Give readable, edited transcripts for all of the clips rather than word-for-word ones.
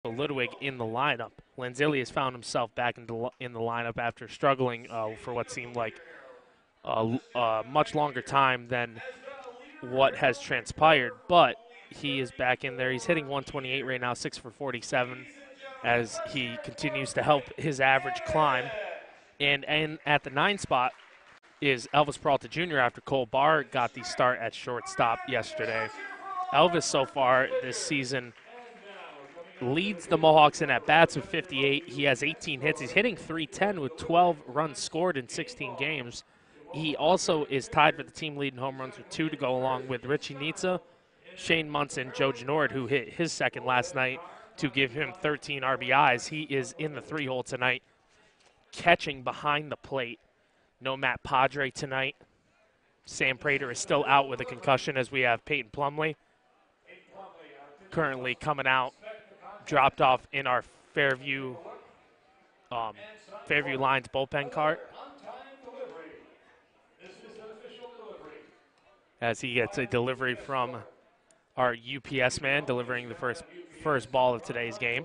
Ludwig in the lineup. Lanzilli has found himself back in the lineup after struggling for what seemed like a much longer time than what has transpired, but he is back in there. He's hitting 128 right now, 6 for 47, as he continues to help his average climb. And at the 9 spot is Elvis Peralta Jr. after Cole Barr got the start at shortstop yesterday. Elvis so far this season leads the Mohawks in at-bats with 58. He has 18 hits. He's hitting .310 with 12 runs scored in 16 games. He also is tied for the team lead in home runs with 2 to go along with Richie Nitza, Shane Munson, Joe Genord, who hit his second last night to give him 13 RBIs. He is in the 3-hole tonight, catching behind the plate. No Matt Padre tonight. Sam Prater is still out with a concussion, as we have Peyton Plumley currently coming out, dropped off in our Fairview Lines bullpen cart, as he gets a delivery from our UPS man, delivering the first ball of today's game.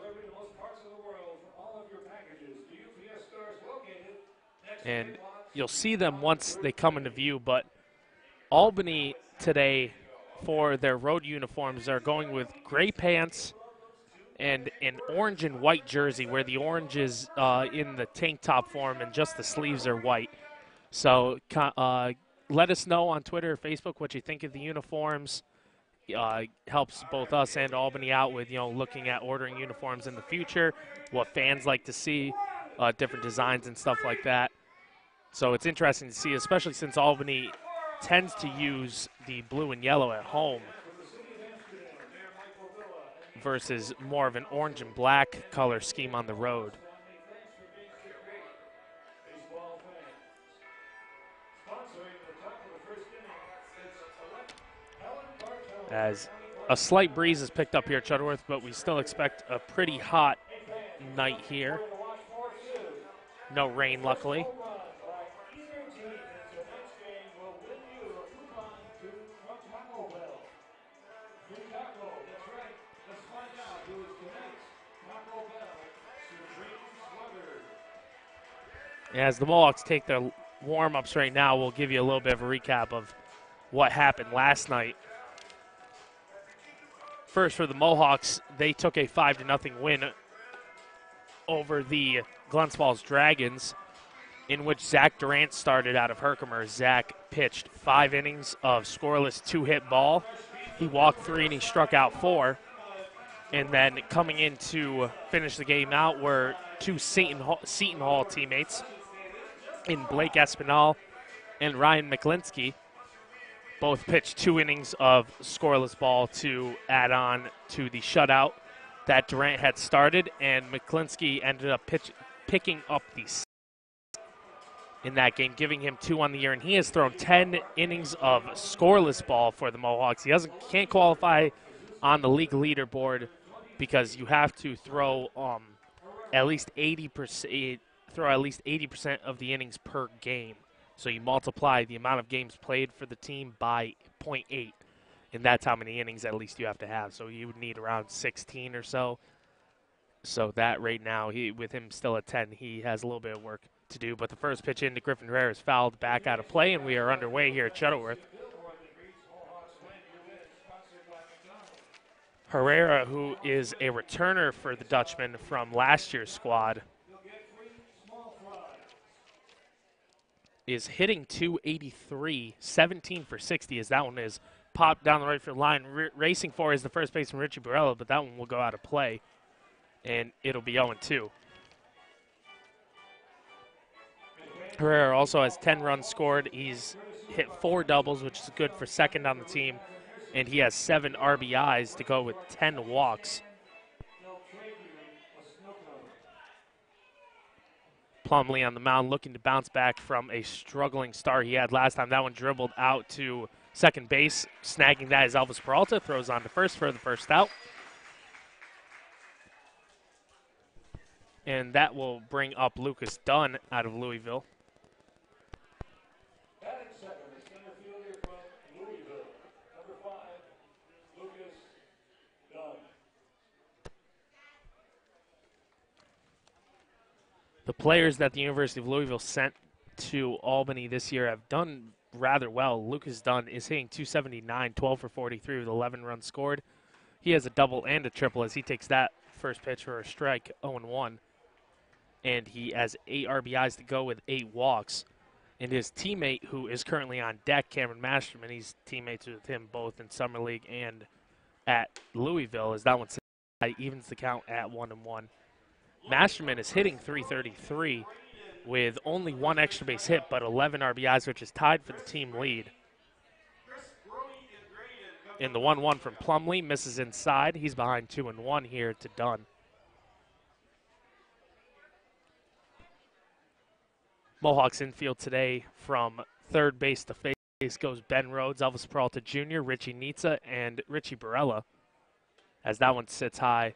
And you'll see them once they come into view, but Albany today, for their road uniforms, are going with gray pants and an orange and white jersey, where the orange is in the tank top form and just the sleeves are white. So let us know on Twitter or Facebook what you think of the uniforms. Helps both us and Albany out with, looking at ordering uniforms in the future, what fans like to see, different designs and stuff like that. So it's interesting to see, especially since Albany tends to use the blue and yellow at home versus more of an orange and black color scheme on the road. As a slight breeze is picked up here at Shuttleworth, but we still expect a pretty hot night here. No rain, luckily. As the Mohawks take their warm-ups right now, we'll give you a little bit of a recap of what happened last night. First, for the Mohawks, they took a 5-0 win over the Glens Falls Dragons, in which Zach Durant started out of Herkimer. Zach pitched 5 innings of scoreless 2-hit ball. He walked 3 and he struck out 4. And then coming in to finish the game out were 2 Seton Hall teammates in Blake Espinal and Ryan McLinsky. Both pitched 2 innings of scoreless ball to add on to the shutout that Durant had started, and McLinsky ended up picking up the in that game, giving him 2 on the year, and he has thrown 10 innings of scoreless ball for the Mohawks. He can't qualify on the league leaderboard because you have to throw at least 80% of the innings per game. So you multiply the amount of games played for the team by 0.8, and that's how many innings at least you have to have. So you would need around 16 or so. So that right now, with him still at 10, he has a little bit of work to do. But the first pitch into Griffin Herrera is fouled back out of play, and we are underway here at Shuttleworth. Herrera, who is a returner for the Dutchmen from last year's squad, is hitting .283, 17 for 60, as that one is popped down the right field line. Racing for is the first baseman, Richie Borello, but that one will go out of play, and it'll be 0-2. Herrera also has 10 runs scored. He's hit 4 doubles, which is good for second on the team, and he has 7 RBIs to go with 10 walks. Plumlee on the mound looking to bounce back from a struggling start he had last time. That one dribbled out to second base. Snagging that is Elvis Peralta. Throws on to first for the first out. And that will bring up Lucas Dunn out of Louisville. The players that the University of Louisville sent to Albany this year have done rather well. Lucas Dunn is hitting 279, 12 for 43 with 11 runs scored. He has a double and a triple as he takes that first pitch for a strike, 0-1. And he has 8 RBIs to go with 8 walks. And his teammate, who is currently on deck, Cameron Masterman, he's teammates with him both in Summer League and at Louisville, as that one evens the count at 1-1. Masterman is hitting 333 with only 1 extra base hit, but 11 RBIs, which is tied for the team lead. And the 1-1 from Plumlee misses inside. He's behind 2-1 here to Dunn. Mohawks infield today from third base to face goes Ben Rhodes, Elvis Peralta Jr., Richie Nitza, and Richie Barella. As that one sits high,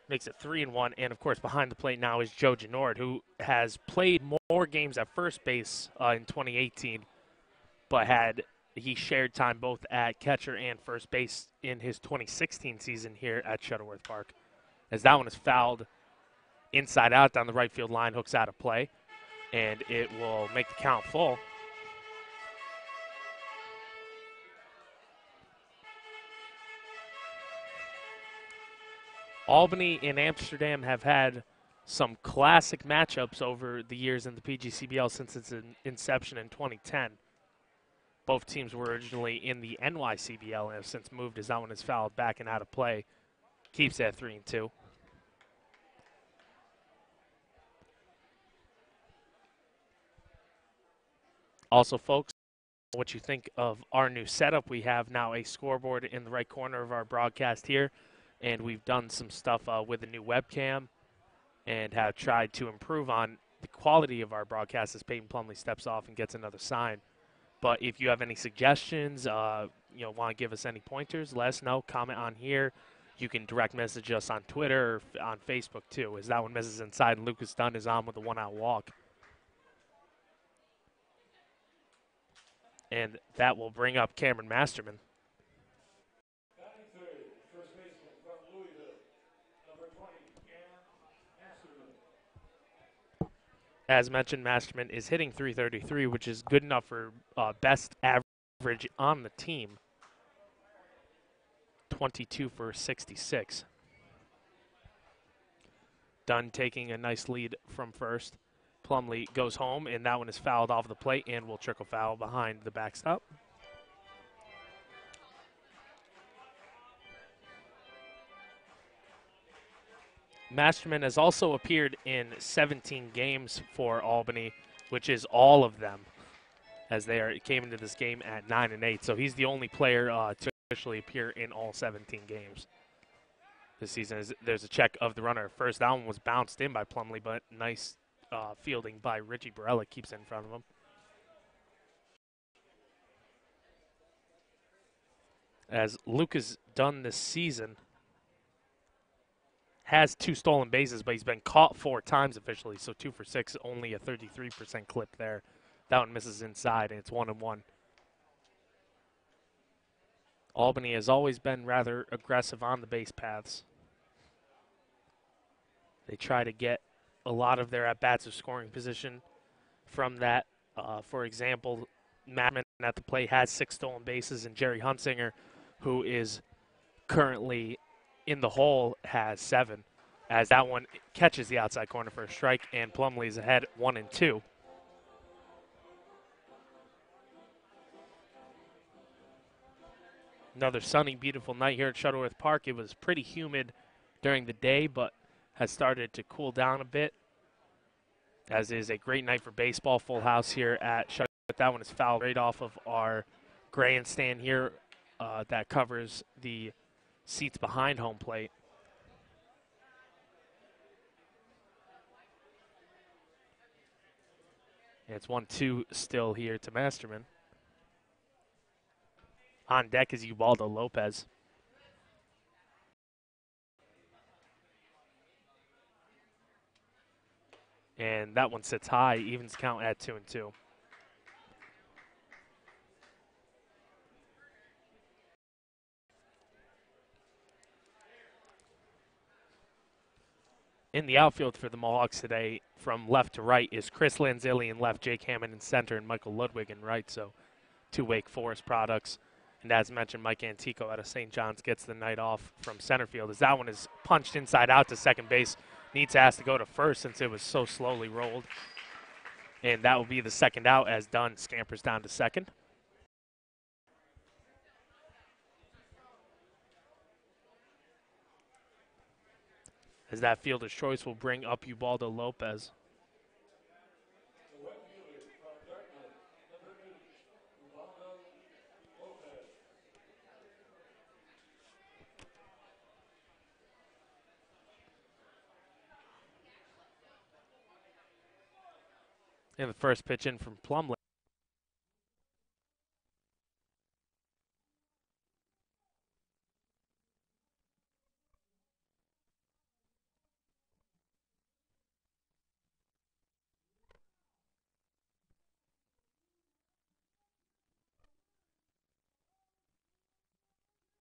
makes it 3-1. And, of course, behind the plate now is Joe Genord, who has played more games at first base in 2018, but he shared time both at catcher and first base in his 2016 season here at Shuttleworth Park. As that one is fouled inside out down the right field line, hooks out of play, and it will make the count full. Albany and Amsterdam have had some classic matchups over the years in the PGCBL since its inception in 2010. Both teams were originally in the NYCBL and have since moved as that one is fouled back and out of play. Keeps it at 3-2. Also, folks, what you think of our new setup. We have now a scoreboard in the right corner of our broadcast here, and we've done some stuff with a new webcam and have tried to improve on the quality of our broadcast as Peyton Plumlee steps off and gets another sign. But if you have any suggestions, want to give us any pointers, let us know. Comment on here. You can direct message us on Twitter or on Facebook too, as that one misses inside and Lucas Dunn is on with a 1-out walk. And that will bring up Cameron Masterman. As mentioned, Masterman is hitting 333, which is good enough for best average on the team. 22 for 66. Dunn taking a nice lead from first. Plumlee goes home, and that one is fouled off the plate and will trickle foul behind the backstop. Masterman has also appeared in 17 games for Albany, which is all of them, as they came into this game at 9-8. So he's the only player to officially appear in all 17 games this season. There's a check of the runner. First down was bounced in by Plumlee, but nice fielding by Richie Barella keeps it in front of him. As Lucas Dunn this season has 2 stolen bases, but he's been caught 4 times officially, so 2 for 6, only a 33% clip there. That one misses inside, and it's 1-1. Albany has always been rather aggressive on the base paths. They try to get a lot of their at-bats of scoring position from that. For example, Mattman at the plate has 6 stolen bases, and Jerry Hunsinger, who is currently in the hole, has 7. As that one catches the outside corner for a strike, and Plumlee's ahead 1-2. Another sunny, beautiful night here at Shuttleworth Park. It was pretty humid during the day, but has started to cool down a bit, as is a great night for baseball. Full house here at Shuttleworth. That one is fouled right off of our grandstand here that covers the seats behind home plate. And it's 1-2 still here to Masterman. On deck is Ubaldo Lopez. And that one sits high, evens count at 2-2. In the outfield for the Mohawks today, from left to right, is Chris Lanzilli in left, Jake Hammond in center, and Michael Ludwig in right. So 2 Wake Forest products. And as mentioned, Mike Antico out of St. John's gets the night off from center field as that one is punched inside out to second base. Needs has to go to first since it was so slowly rolled. And that will be the second out as Dunn scampers down to second. As that fielder's choice will bring up Ubaldo Lopez. And the first pitch in from Plumlee.